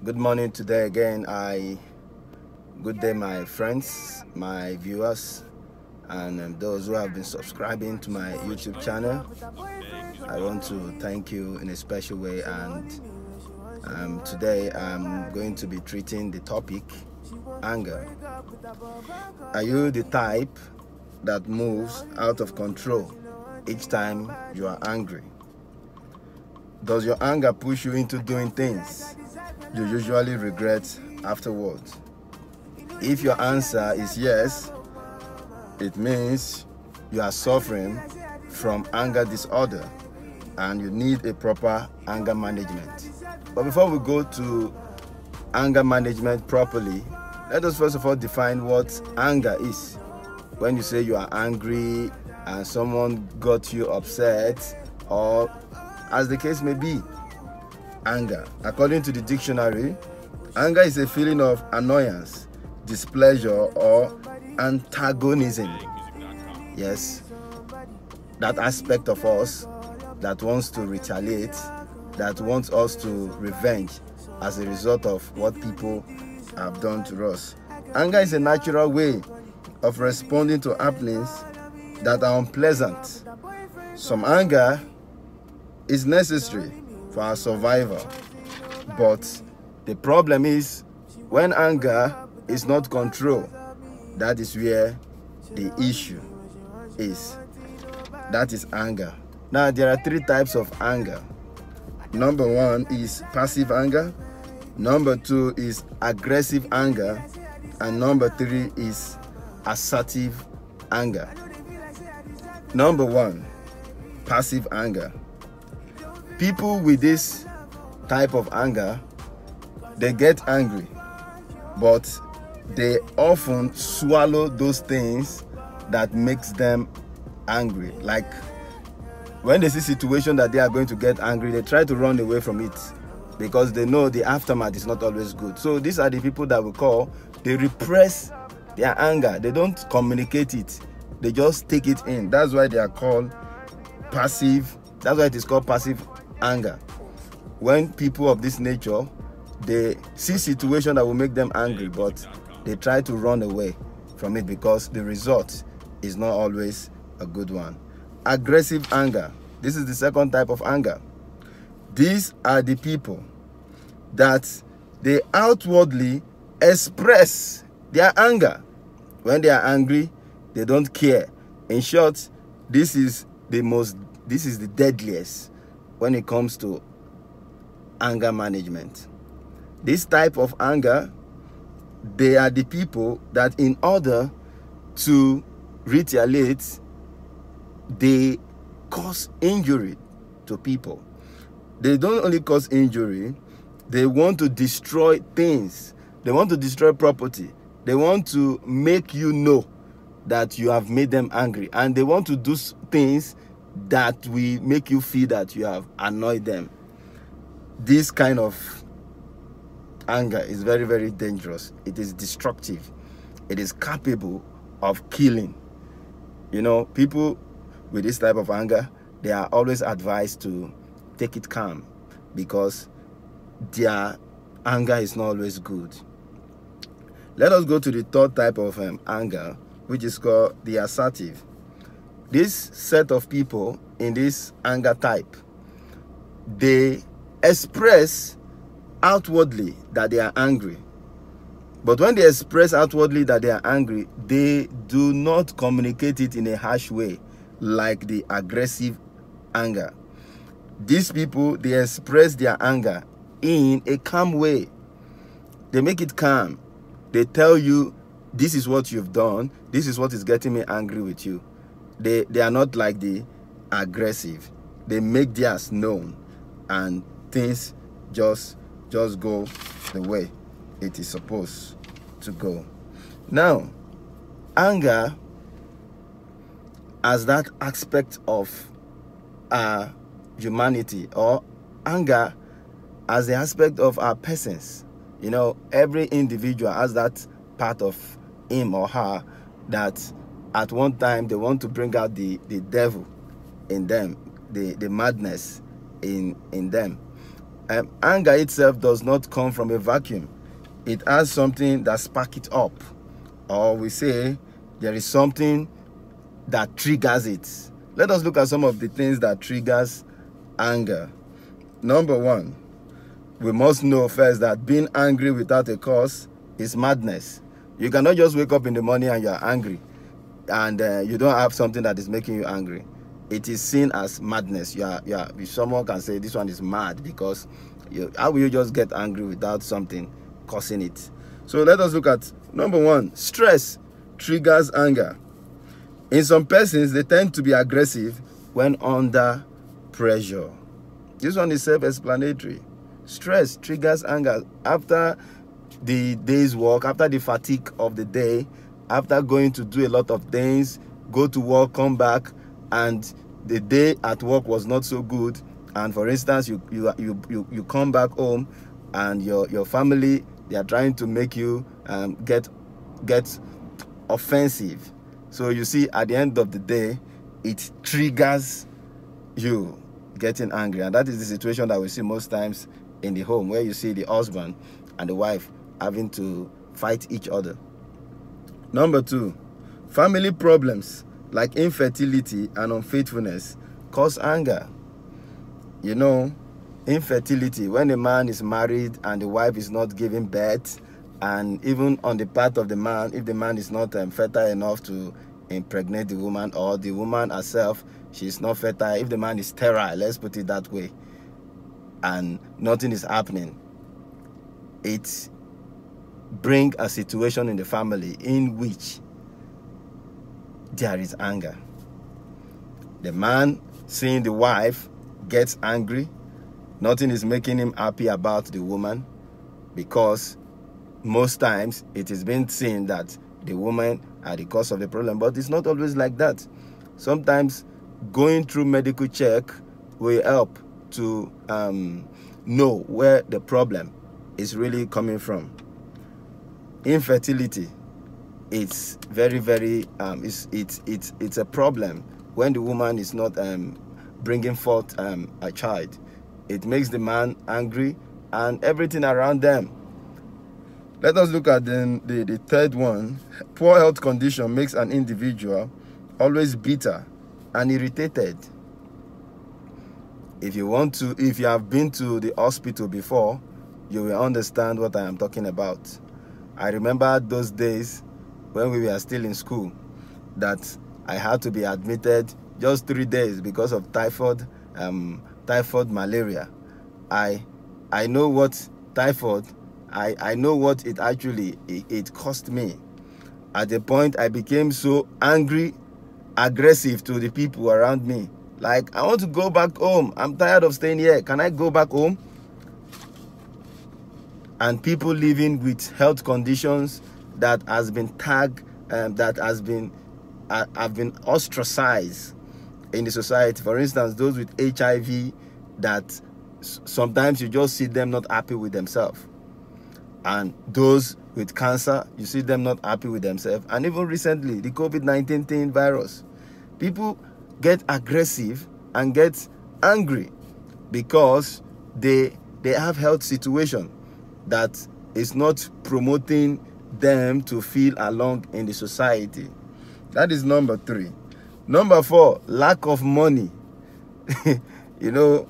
Good morning today again. Good day, my friends, my viewers, and those who have been subscribing to my YouTube channel. I want to thank you in a special way, and today I'm going to be treating the topic anger. Are you the type that moves out of control each time you are angry? Does your anger push you into doing things you usually regret afterwards? If your answer is yes, it means you are suffering from anger disorder and you need a proper anger management. But before we go to anger management properly, let us first of all define what anger is. When you say you are angry and someone got you upset, or as the case may be, anger. According to the dictionary, anger is a feeling of annoyance, displeasure, or antagonism. Yes, that aspect of us that wants to retaliate, that wants us to revenge as a result of what people have done to us. Anger is a natural way of responding to happenings that are unpleasant. Some anger is necessary for our survival, but the problem is when anger is not controlled, that is where the issue is. That is anger. Now there are three types of anger. Number one is passive anger, number two is aggressive anger, and number three is assertive anger. Number one, passive anger. People with this type of anger, they get angry, but they often swallow those things that makes them angry. Like when they see a situation that they are going to get angry, they try to run away from it because they know the aftermath is not always good. So these are the people that we call, they repress their anger. They don't communicate it. They just take it in. That's why they are called passive. That's why it is called passive anger. When people of this nature, they see situation that will make them angry, but they try to run away from it because the result is not always a good one. Aggressive anger. This is the second type of anger. These are the people that they outwardly express their anger. When they are angry, they don't care. In short, this is the deadliest when it comes to anger management. This type of anger, they are the people that in order to retaliate, they cause injury to people. They don't only cause injury, they want to destroy things. They want to destroy property. They want to make you know that you have made them angry, and they want to do things that will make you feel that you have annoyed them. This kind of anger is very, very dangerous. It is destructive. It is capable of killing. You know, people with this type of anger, they are always advised to take it calm because their anger is not always good. Let us go to the third type of anger, which is called the assertive. This set of people in this anger type, they express outwardly that they are angry. But when they express outwardly that they are angry, they do not communicate it in a harsh way like the aggressive anger. These people, they express their anger in a calm way. They make it calm. They tell you, this is what you've done. This is what is getting me angry with you. They are not like the aggressive. They make theirs known and things just go the way it is supposed to go. Now, anger as that aspect of our humanity, or anger as the aspect of our persons. You know, every individual has that part of him or her that at one time they want to bring out the devil in them, the madness in them. Anger itself does not come from a vacuum. It has something that sparks it up, or we say there is something that triggers it. Let us look at some of the things that triggers anger. Number one, we must know first that being angry without a cause is madness. You cannot just wake up in the morning and you are angry, and you don't have something that is making you angry. It is seen as madness. Someone can say this one is mad, because how will you just get angry without something causing it? So let us look at number one. Stress triggers anger. In some persons, they tend to be aggressive when under pressure. This one is self-explanatory. Stress triggers anger. After the day's work, after the fatigue of the day, after going to do a lot of things, go to work, come back, and the day at work was not so good, and for instance you come back home and your family, they are trying to make you get offensive. So you see, at the end of the day, it triggers you getting angry. And that is the situation that we see most times in the home, where you see the husband and the wife having to fight each other. Number two, family problems like infertility and unfaithfulness cause anger. You know, infertility, when a man is married and the wife is not giving birth, and even on the part of the man, if the man is not fertile enough to impregnate the woman, or the woman herself, she's not fertile, if the man is sterile, let's put it that way, and nothing is happening, it brings a situation in the family in which there is anger. The man, seeing the wife, gets angry. Nothing is making him happy about the woman, because most times it is being seen that the woman are the cause of the problem. But it's not always like that. Sometimes going through medical check will help to know where the problem is really coming from. Infertility, it's very, very it's a problem when the woman is not bringing forth a child. It makes the man angry and everything around them. Let us look at the third one. Poor health condition makes an individual always bitter and irritated. If you have been to the hospital before, you will understand what I am talking about. I remember those days when we were still in school, that I had to be admitted just 3 days because of typhoid malaria. I know what typhoid, I know what it actually it cost me. At the point I became so angry, aggressive to the people around me. Like, I want to go back home. I'm tired of staying here. Can I go back home? And people living with health conditions that has been tagged, that have been ostracized in the society. For instance, those with HIV, that sometimes you just see them not happy with themselves. And those with cancer, you see them not happy with themselves. And even recently, the COVID-19 thing virus. People get aggressive and get angry because they have health situation that is not promoting them to feel along in the society. That is number 3. Number 4, lack of money. You know,